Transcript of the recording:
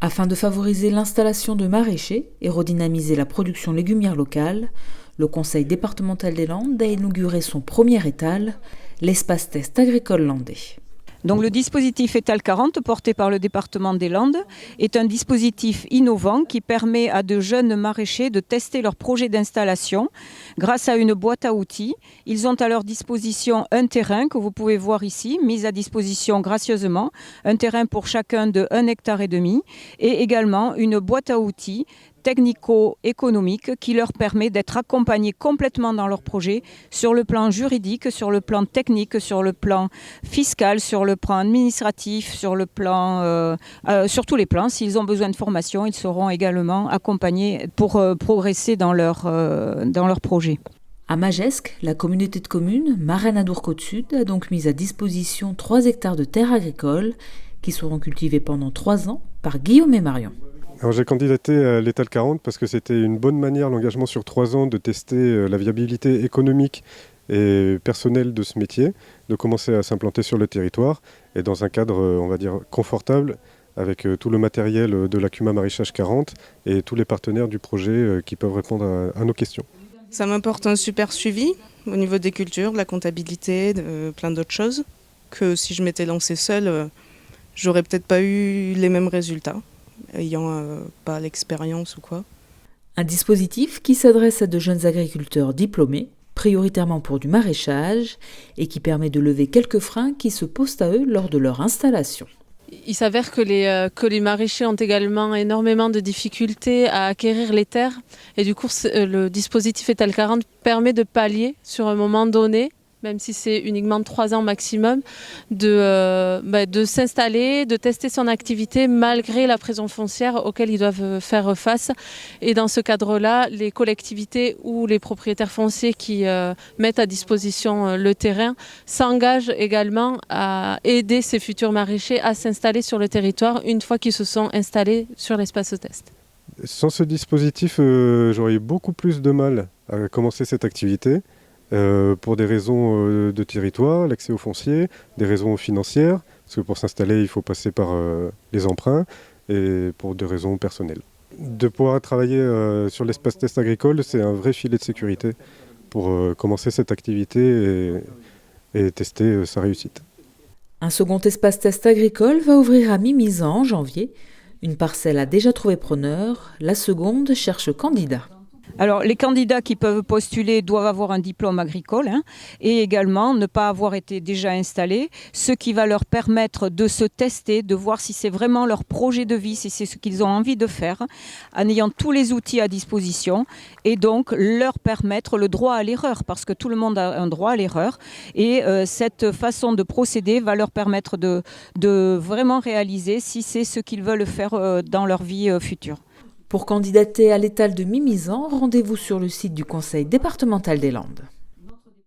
Afin de favoriser l'installation de maraîchers et redynamiser la production légumière locale, le Conseil départemental des Landes a inauguré son premier étal, l'espace test agricole landais. Donc le dispositif Étal 40 porté par le département des Landes est un dispositif innovant qui permet à de jeunes maraîchers de tester leur projet d'installation grâce à une boîte à outils. Ils ont à leur disposition un terrain que vous pouvez voir ici, mis à disposition gracieusement, un terrain pour chacun de 1,5 hectare et également une boîte à outils technico-économique qui leur permet d'être accompagnés complètement dans leur projet sur le plan juridique, sur le plan technique, sur le plan fiscal, sur le plan administratif, sur tous les plans. S'ils ont besoin de formation, ils seront également accompagnés pour progresser dans leur projet. À Magescq, la communauté de communes Marennes-Adour-Côte-Sud a donc mis à disposition 3 hectares de terres agricoles qui seront cultivées pendant 3 ans par Guillaume et Marion. Alors, j'ai candidaté à l'Étal 40 parce que c'était une bonne manière, l'engagement sur 3 ans, de tester la viabilité économique et personnelle de ce métier, de commencer à s'implanter sur le territoire et dans un cadre, on va dire, confortable, avec tout le matériel de la CUMA Maraîchage 40 et tous les partenaires du projet qui peuvent répondre à nos questions. Ça m'apporte un super suivi au niveau des cultures, de la comptabilité, de plein d'autres choses, que si je m'étais lancée seule, j'aurais peut-être pas eu les mêmes résultats, ayant pas l'expérience ou quoi. Un dispositif qui s'adresse à de jeunes agriculteurs diplômés, prioritairement pour du maraîchage, et qui permet de lever quelques freins qui se posent à eux lors de leur installation. Il s'avère que les maraîchers ont également énormément de difficultés à acquérir les terres. Et du coup, le dispositif Étal 40 permet de pallier sur un moment donné, même si c'est uniquement 3 ans maximum, de s'installer, de tester son activité malgré la pression foncière auquel ils doivent faire face. Et dans ce cadre-là, les collectivités ou les propriétaires fonciers qui mettent à disposition le terrain s'engagent également à aider ces futurs maraîchers à s'installer sur le territoire une fois qu'ils se sont installés sur l'espace test. Sans ce dispositif, j'aurais eu beaucoup plus de mal à commencer cette activité. Pour des raisons de territoire, l'accès au foncier, des raisons financières, parce que pour s'installer, il faut passer par les emprunts, et pour des raisons personnelles. De pouvoir travailler sur l'espace test agricole, c'est un vrai filet de sécurité pour commencer cette activité et tester sa réussite. Un second espace test agricole va ouvrir à Mimizan en janvier. Une parcelle a déjà trouvé preneur, la seconde cherche candidat. Alors, les candidats qui peuvent postuler doivent avoir un diplôme agricole et également ne pas avoir été déjà installés, ce qui va leur permettre de se tester, de voir si c'est vraiment leur projet de vie, si c'est ce qu'ils ont envie de faire, en ayant tous les outils à disposition et donc leur permettre le droit à l'erreur, parce que tout le monde a un droit à l'erreur et cette façon de procéder va leur permettre de vraiment réaliser si c'est ce qu'ils veulent faire dans leur vie future. Pour candidater à l'étal de Mimizan, rendez-vous sur le site du Conseil départemental des Landes.